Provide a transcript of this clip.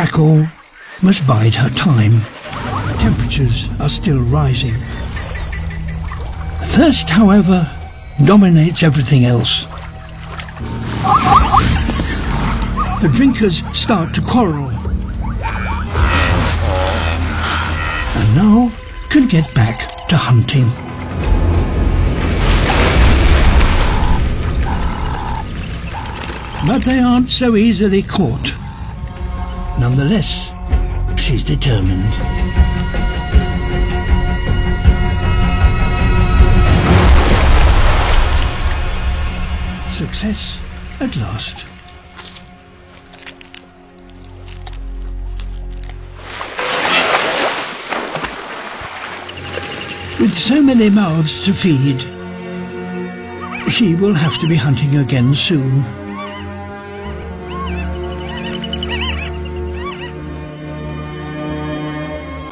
Jackal must bide her time. Temperatures are still rising. Thirst, however, dominates everything else. The drinkers start to quarrel, and now can get back to hunting. But they aren't so easily caught. Nonetheless, she's determined. Success at last. With so many mouths to feed, she will have to be hunting again soon.